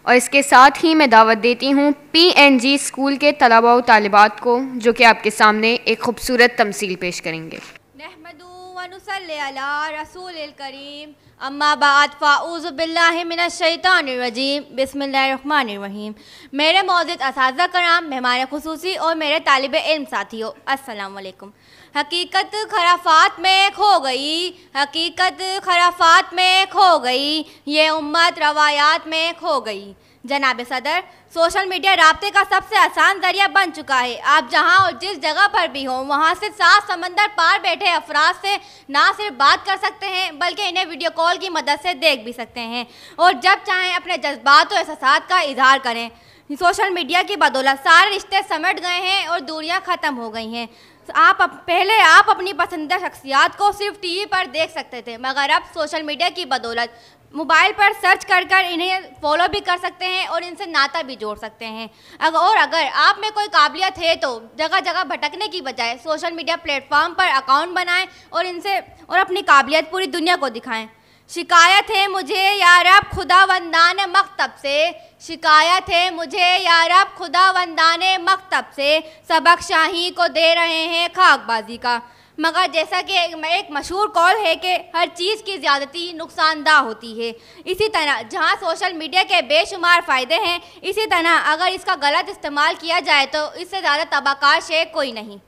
और इसके साथ ही मैं दावत देती हूँ PNG स्कूल के तलबा व तालिबात को, जो कि आपके सामने एक खूबसूरत तमसील पेश करेंगे। नहमदु व नुसल्ली अला रसूलिल करीम, अम्मा बाद फ़ाऊज़ु बिल्लाहि मिनश शैतानिर रजीम, बिस्मिल्लाहिर रहमानिर रहीम। मेरे मौजूद असातिज़ा कराम, मेहमान खुसूसी और मेरे तालिब इल्म साथियों, अस्सलाम वालेकुम। हकीकत खराफात में खो गई, हकीकत खराफात में खो गई, ये उम्मत रवायात में खो गई। जनाब सदर, सोशल मीडिया राब्ते का सबसे आसान ज़रिया बन चुका है। आप जहां और जिस जगह पर भी हों, वहां से 7 समंदर पार बैठे अफराद से ना सिर्फ बात कर सकते हैं, बल्कि इन्हें वीडियो कॉल की मदद से देख भी सकते हैं और जब चाहें अपने जज्बात और एहसासात का इजहार करें। सोशल मीडिया की बदौलत सारे रिश्ते समट गए हैं और दूरियां ख़त्म हो गई हैं। पहले आप अपनी पसंदीदा शख्सियात को सिर्फ टीवी पर देख सकते थे, मगर अब सोशल मीडिया की बदौलत मोबाइल पर सर्च कर इन्हें फॉलो भी कर सकते हैं और इनसे नाता भी जोड़ सकते हैं। अगर आप में कोई काबिलियत है तो जगह जगह भटकने की बजाय सोशल मीडिया प्लेटफॉर्म पर अकाउंट बनाएं और अपनी काबिलियत पूरी दुनिया को दिखाएं। शिकायत है मुझे या रब खुदावंदान मकतब से, शिकायत है मुझे या रब खुदावंदान मकतब से, सबक शाही को दे रहे हैं खाकबाजी का। मगर जैसा कि एक मशहूर कौल है कि हर चीज़ की ज़्यादती नुकसानदा होती है, इसी तरह जहां सोशल मीडिया के बेशुमार फ़ायदे हैं, इसी तरह अगर इसका गलत इस्तेमाल किया जाए तो इससे ज़्यादा तबाकार शे कोई नहीं।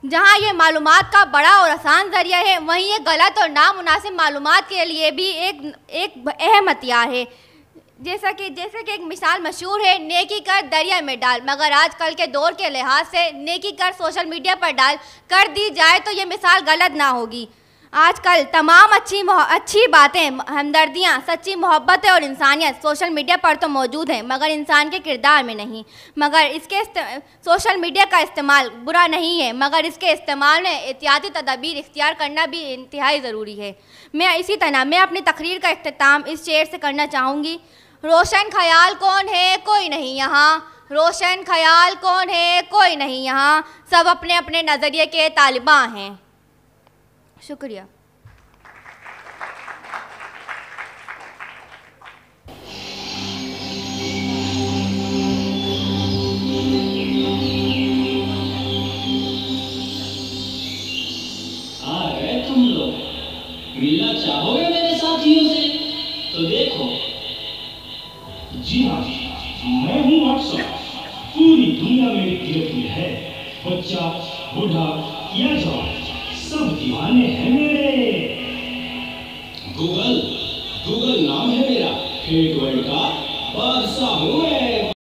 जहां ये मालूमात का बड़ा और आसान ज़रिया है, वहीं ये गलत और नामुनासिब मालूमात के लिए भी एक अहम हथियार है। जैसा कि एक मिसाल मशहूर है, नेकी कर दरिया में डाल, मगर आजकल के दौर के लिहाज से नेकी कर सोशल मीडिया पर डाल कर दी जाए तो ये मिसाल गलत ना होगी। आजकल तमाम अच्छी बातें, हमदर्दियाँ, सच्ची मोहब्बतें और इंसानियत सोशल मीडिया पर तो मौजूद हैं, मगर इंसान के किरदार में नहीं। मगर सोशल मीडिया का इस्तेमाल बुरा नहीं है, मगर इसके इस्तेमाल में एहतियाती तदाबीर इख्तियार करना भी इंतहाई ज़रूरी है। मैं अपनी तकरीर का इख्तिताम इस शेर से करना चाहूँगी। रोशन ख्याल कौन है, कोई नहीं यहाँ, रोशन ख्याल कौन है, कोई नहीं यहाँ, सब अपने अपने नज़रिए के तालिबां हैं। शुक्रिया। आ गए तुम लोग, मिलना चाहोगे मेरे साथियों से? तो देखो, जी हाँ, मैं हूँ व्हाट्सएप। पूरी दुनिया मेरी गिरफ्त में है, बच्चा बूढ़ा या जवान सब दीवाने हैं मेरे। गूगल नाम है मेरा, फेक वर्ल्ड का बादशाह हूँ मैं।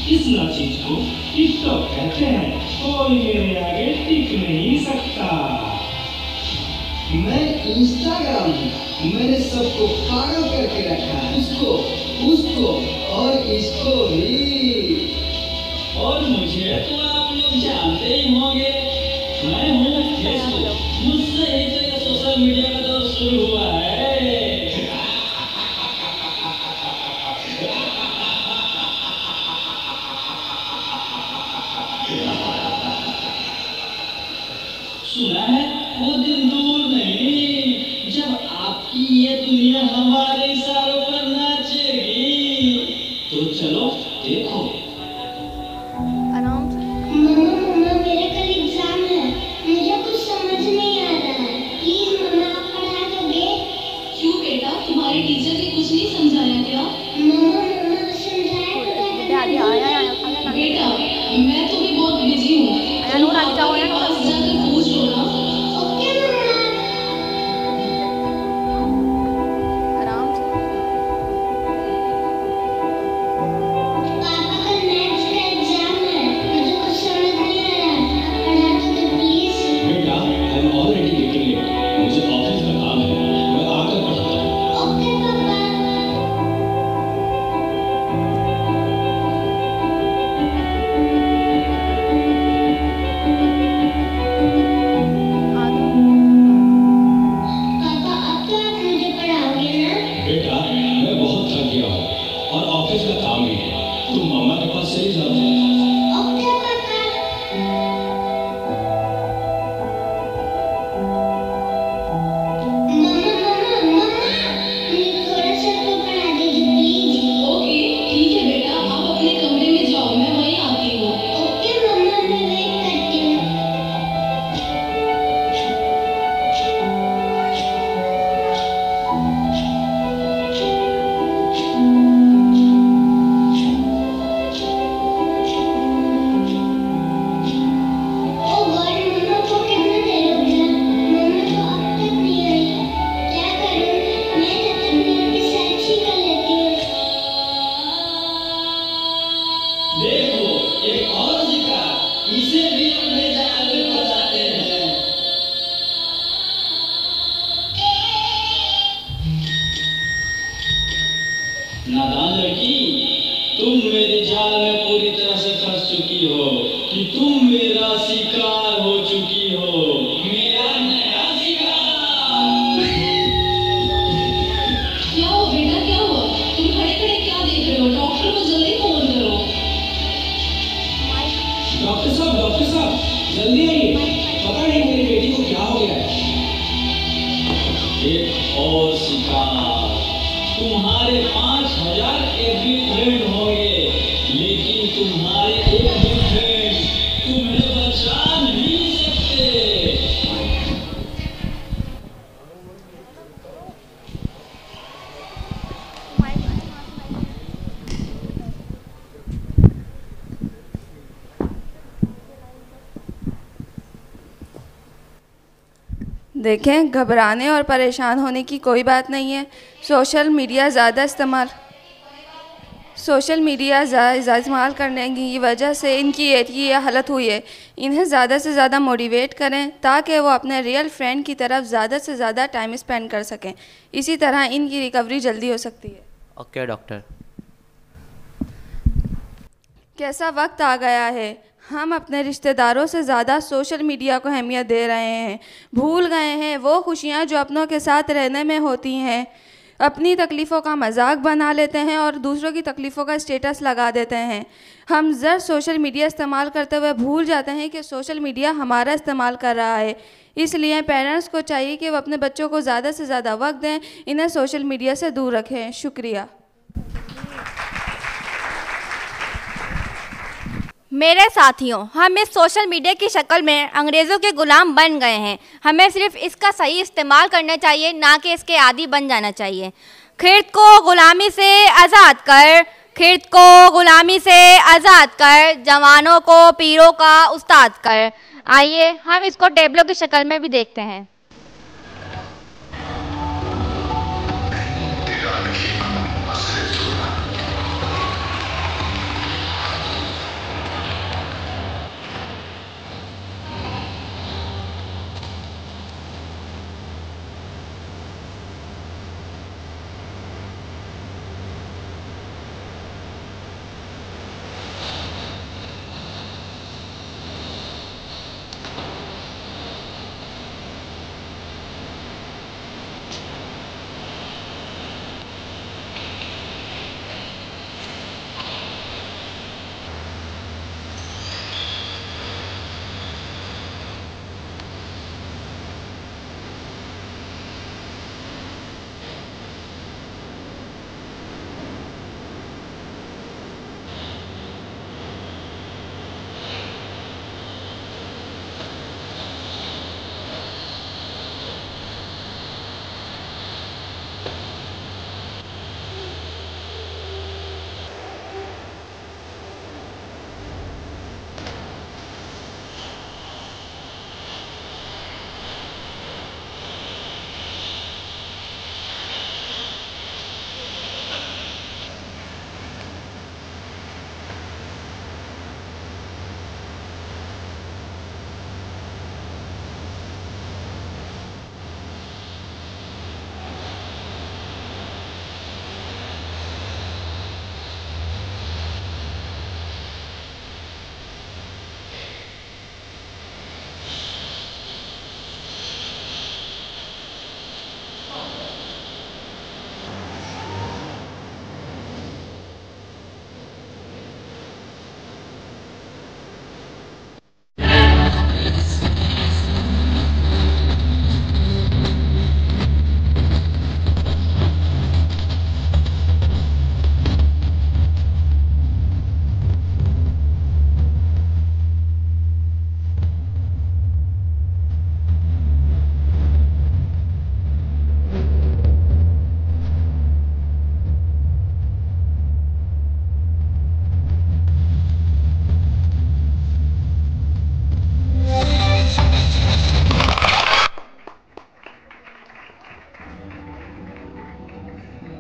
इस नाचीज को टिकटॉक कहते हैं, कोई मेरे आगे टिक नहीं सकता। मैं इंस्टाग्राम हूँ, मैंने सबको पागल करके रखा है, उसको और इसको भी। और मुझे तो आप लोग जानते ही होंगे, मैं हूँ फेसबुक। मुझसे ही तो ये सोशल मीडिया का दौर शुरू हुआ है। सुना है वो दिन दूर नहीं जब आपकी ये दुनिया हमारे इशारों पर नाचेगी। तो चलो देखो। मम्मा मेरे कल एग्जाम है, मुझे कुछ समझ नहीं आ रहा है, प्लीज मम्मा आप पढ़ा दोगे? क्यों बेटा, तुम्हारे टीचर ने कुछ नहीं समझाया क्या? मम्मा समझाया तो बेटा मैं तो भी बहुत बिजी हूँ, पास जाकर पूछ लो ना। ओके मम्मा। पापा कल मैथ्स का एग्जाम है, मुझे कुछ समझ नहीं आ रहा है, आप पढ़ा दोगे प्लीज? बेटा I am already getting late, मुझे ऑफिस का काम है, मैं आकर पढ़ता हूँ। ओके ऑफिस का काम भी है, तुम मम्मा के पास चली जाओ। ओके पापा। मम्मा मुझे थोड़ा सा तो पढ़ा दीजिए प्लीज। ओके ठीक है बेटा, आप अपने कमरे में जाओ, मैं वहीं आती हूँ। ओके मम्मा, मैं वेट करती हूँ। ओ गॉड, मम्मा को कितना देर हो गया, मम्मा तो अब तक नहीं आई। क्या करूँ, मैं तब तक मेरे के साथ ही कर लेती हूँ। देखो एक और जिका, इसे भी अपने जाल में फंसाते हैं। नादान लड़की, तुम मेरे जाल में पूरी तरह से फंस चुकी हो कि तुम मेरा शिकार हो चुकी हो, मेरा नया शिकार। क्या हुआ बेटा, क्या हुआ? तुम खड़े खड़े क्या देख रहे हो? डॉक्टर को जल्दी फोन करो। डॉक्टर साहब जल्दी आइए, पता नहीं मेरी बेटी को क्या हो गया है। एक और शिकार। तुम्हारे 5000 एवरी फ्रेंड होंगे, लेकिन तुम्हारे एक भी फ्रेंड तुम्हें बचा नहीं सकते। देखें, घबराने और परेशान होने की कोई बात नहीं है। सोशल मीडिया ज़्यादा इस्तेमाल करने की वजह से इनकी ये हालत हुई है। इन्हें ज़्यादा से ज़्यादा मोटिवेट करें ताकि वो अपने रियल फ्रेंड की तरफ ज़्यादा से ज़्यादा टाइम स्पेंड कर सकें। इसी तरह इनकी रिकवरी जल्दी हो सकती है। Okay doctor. कैसा वक्त आ गया है, हम अपने रिश्तेदारों से ज़्यादा सोशल मीडिया को अहमियत दे रहे हैं। भूल गए हैं वो खुशियाँ जो अपनों के साथ रहने में होती हैं। अपनी तकलीफ़ों का मजाक बना लेते हैं और दूसरों की तकलीफ़ों का स्टेटस लगा देते हैं। हम ज़र सोशल मीडिया इस्तेमाल करते हुए भूल जाते हैं कि सोशल मीडिया हमारा इस्तेमाल कर रहा है। इसलिए पेरेंट्स को चाहिए कि वो अपने बच्चों को ज़्यादा से ज़्यादा वक्त दें, इन्हें सोशल मीडिया से दूर रखें। शुक्रिया। मेरे साथियों, हम इस सोशल मीडिया की शक्ल में अंग्रेज़ों के ग़ुलाम बन गए हैं। हमें सिर्फ इसका सही इस्तेमाल करना चाहिए, ना कि इसके आदी बन जाना चाहिए। खिर्द को ग़ुलामी से आज़ाद कर, खिर्द को ग़ुलामी से आज़ाद कर, जवानों को पीरों का उस्ताद कर। आइए हम इसको टेबलों की शक्ल में भी देखते हैं।